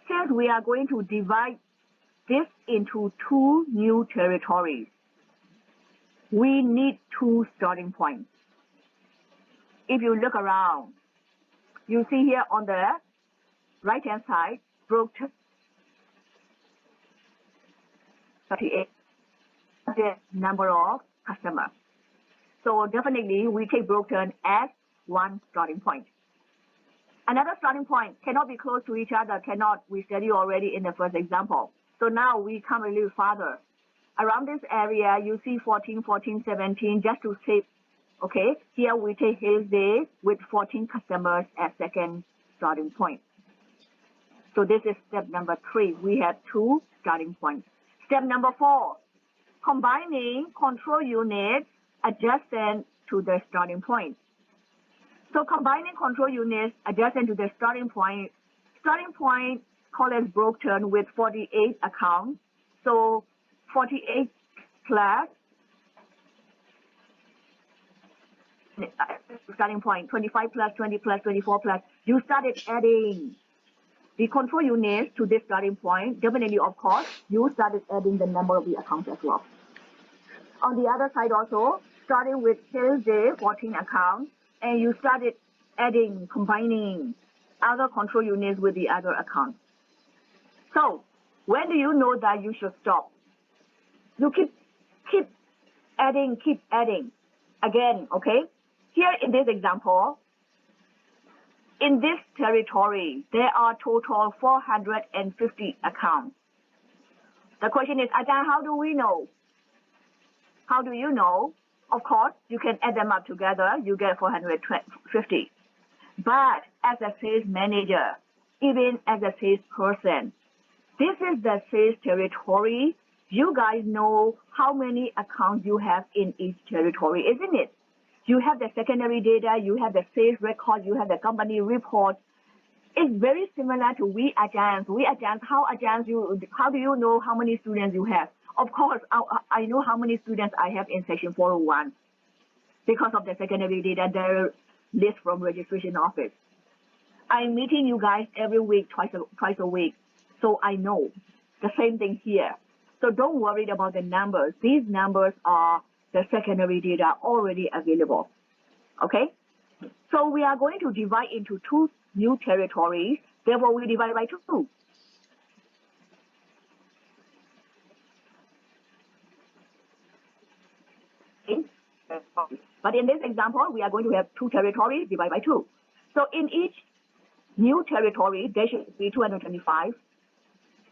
Since we are going to divide this into 2 new territories, we need 2 starting points. If you look around, you see here on the right-hand side, Brookton 38, the number of customers. So definitely we take Brookton as 1 starting point. Another starting point cannot be close to each other, we studied already in the first example. So now we come a little farther. Around this area, you see 14, 14, 17, just to save, okay? Here we take Hillsdale with 14 customers as second starting point. So this is step number 3. We have 2 starting points. Step number 4, combining control units adjacent to the starting point. So combining control units adjacent to the starting point call as Brookton with 48 accounts. So 48 plus starting point, 25 plus 20 plus 24 plus. You started adding the control units to this starting point. Definitely, of course, you started adding the number of the accounts as well. On the other side also, starting with Hillsdale, 14 accounts, and you started combining other control units with the other accounts. So when do you know that you should stop? You keep adding. Again, okay? Here in this example, in this territory, there are total 450 accounts. The question is, Ajahn, how do we know? How do you know? Of course, you can add them up together, you get 450. But as a sales manager, even as a salesperson, this is the sales territory. You guys know how many accounts you have in each territory, isn't it? You have the secondary data, you have the sales record, you have the company report. It's very similar to we agents. How do you know how many students you have? Of course, I know how many students I have in section 401 because of the secondary data, the list from registration office. I'm meeting you guys every week, twice a week, so I know. The same thing here. So don't worry about the numbers. These numbers are the secondary data already available. Okay? So we are going to divide into 2 new territories. Therefore, we divide by 2. But in this example, we are going to have 2 territories divided by 2. So in each new territory, there should be 225.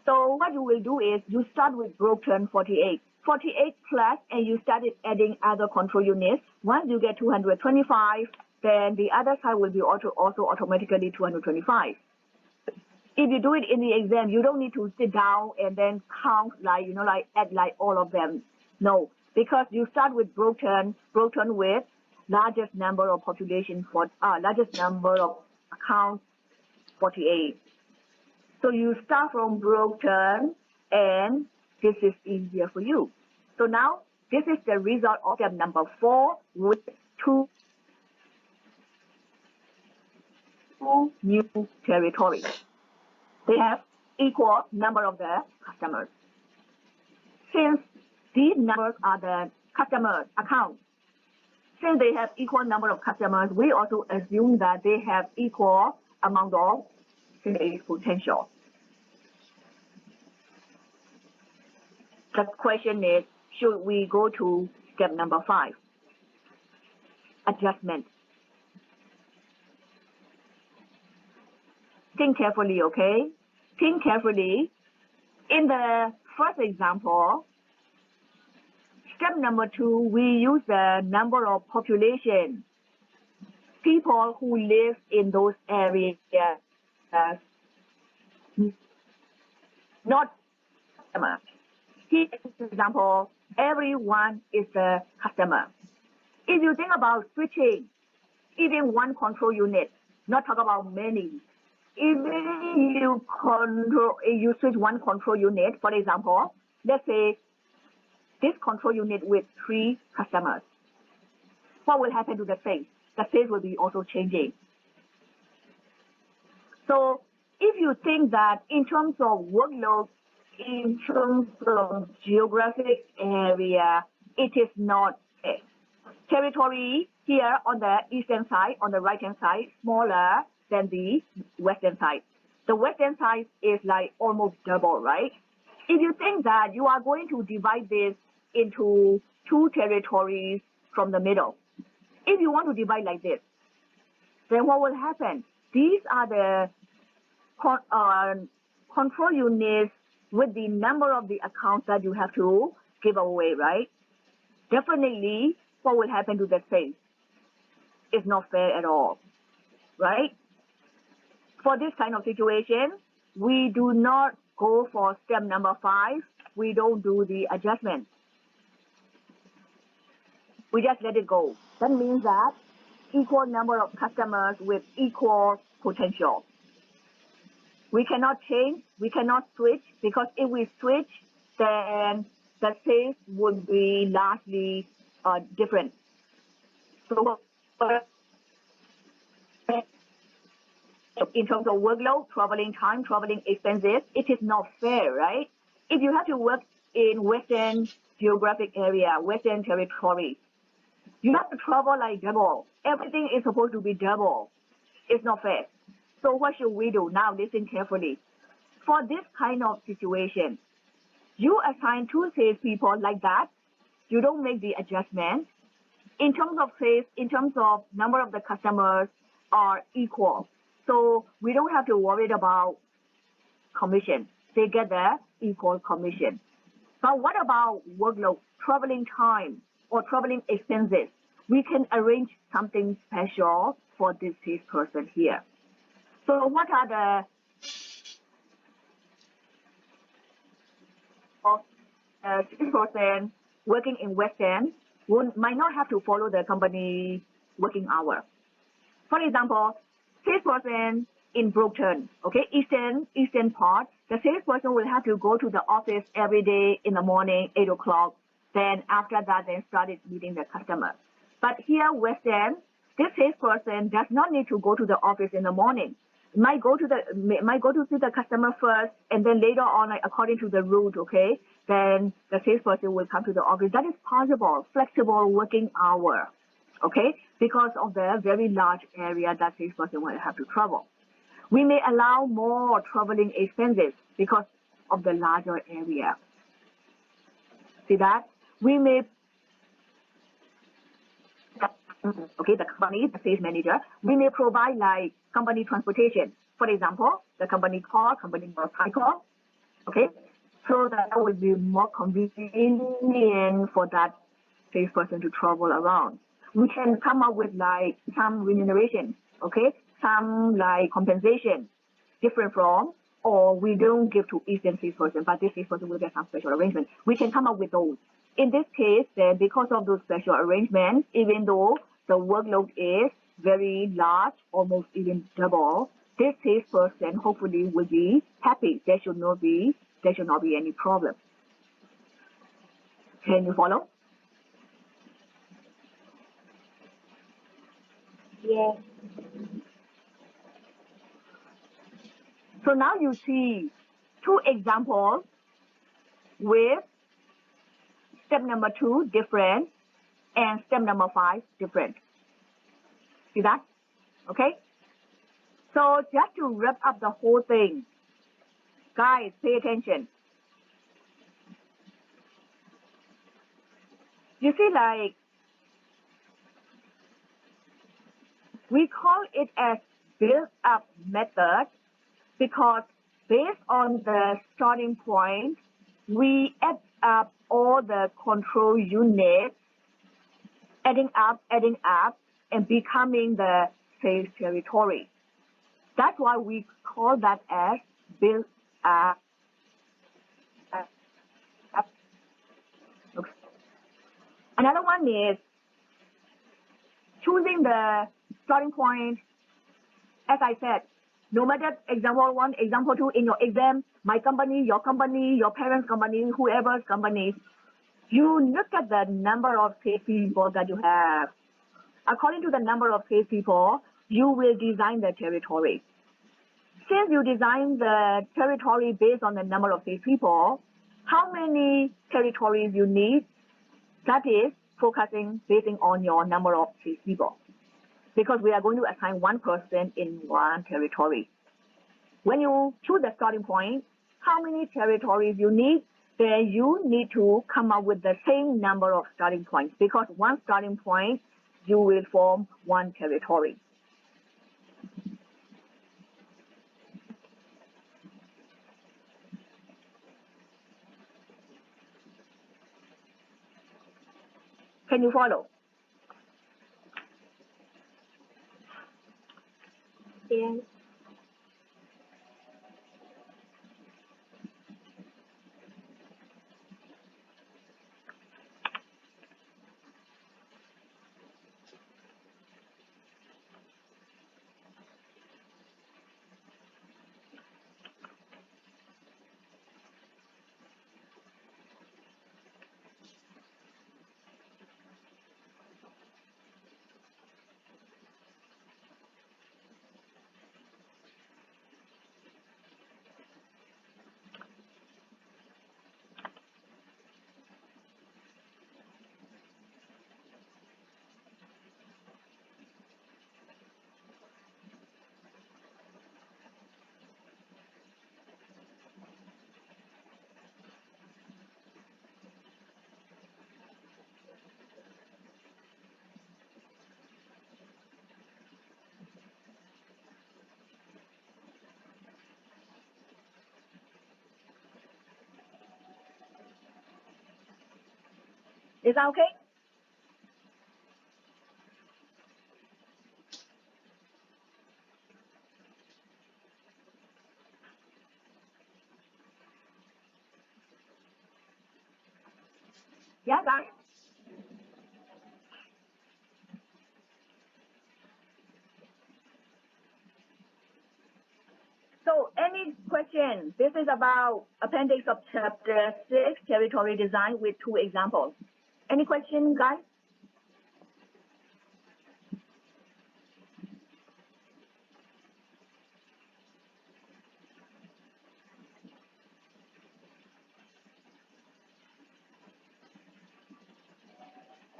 So what you will do is you start with Brookton 48. 48 plus, and you started adding other control units. Once you get 225, then the other side will be also automatically 225. If you do it in the exam, you don't need to sit down and then count add all of them. No, because you start with Brookton with largest number of population largest number of accounts, 48. So you start from Brookton, and this is easier for you. So now this is the result of step number 4 with 2 new territories. They have equal number of the customers. Since these numbers are the customer accounts, since they have equal number of customers, we also assume that they have equal amount of sales potential. The question is, should we go to step number 5? Adjustment. Think carefully, okay? Think carefully. In the first example, step number 2, we use the number of population, people who live in those areas, not customer. Here, for example, everyone is a customer. If you think about switching, even one control unit, not talk about many. Even you switch one control unit, for example, let's say this control unit with 3 customers. What will happen to the sales? The sales will be also changing. So if you think that in terms of workload, in terms of geographic area, it is not fair. Territory here on the eastern side, on the right-hand side, smaller than the western side. The western side is like almost double, right? If you think that you are going to divide this into 2 territories from the middle, if you want to divide like this, then what will happen? These are the control units with the number of the accounts that you have to give away, right? Definitely, what will happen to the sales? It's not fair at all, right? For this kind of situation, we do not go for step number 5. We don't do the adjustment. We just let it go. That means that equal number of customers with equal potential. We cannot change, we cannot switch, because if we switch, then the sales would be largely different. So in terms of workload, traveling time, traveling expenses, it is not fair, right? If you have to work in Western geographic area, Western territory, you have to travel like double. Everything is supposed to be double. It's not fair. So what should we do? Now listen carefully. For this kind of situation, you assign 2 salespeople like that. You don't make the adjustment. In terms of sales, in terms of number of the customers are equal. So we don't have to worry about commission. They get the equal commission. But what about workload, traveling time, or traveling expenses? We can arrange something special for this salesperson here. So what are the salesperson working in Western might not have to follow the company working hour. For example, salesperson in Brookton, okay, eastern part, the salesperson will have to go to the office every day in the morning, 8 o'clock. Then after that, then started meeting the customer. But here, Western, this salesperson does not need to go to the office in the morning. Might go to see the customer first, and then later on, like, according to the route, okay, then the salesperson will come to the office. That is possible, flexible working hour, okay, because of the very large area that salesperson will have to travel. We may allow more traveling expenses because of the larger area. See that? We may, okay, the company, the sales manager, we may provide like company transportation. For example, the company car, company motorcycle, okay? So that will be more convenient for that salesperson to travel around. We can come up with like some remuneration, okay? Some like compensation, different from, or we don't give to each salesperson, but this salesperson will get some special arrangement. We can come up with those. In this case, then because of those special arrangements, even though the workload is very large, almost even double, this salesperson hopefully will be happy. There should not be any problem. Can you follow? Yes. So now you see 2 examples with step number 2 different, and step number 5 different. See that? Okay? So just to wrap up the whole thing, guys, pay attention. You see, like, we call it as build-up method because based on the starting point, we add up all the control units, adding up, and becoming the sales territory. That's why we call that as build-up. Okay. Another one is choosing the starting point. As I said, no matter example 1, example 2 in your exam, my company, your parents' company, whoever's company, you look at the number of salespeople that you have. According to the number of salespeople, you will design the territory. Since you design the territory based on the number of salespeople, how many territories you need? That is focusing basing on your number of salespeople. Because we are going to assign one person in one territory. When you choose the starting point, how many territories you need, then you need to come up with the same number of starting points, because one starting point, you will form one territory. Can you follow? Yes. Is that okay? Yeah, guys. So any question? This is about appendix of chapter 6, territory design with 2 examples. Any question, guys?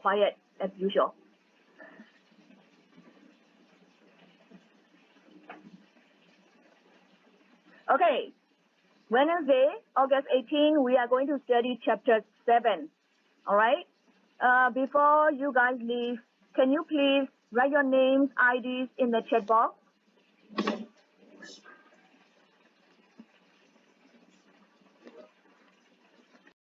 Quiet as usual. Okay, Wednesday, August 18, we are going to study chapter 7. All right? Before you guys leave, can you please write your names, IDs in the chat box?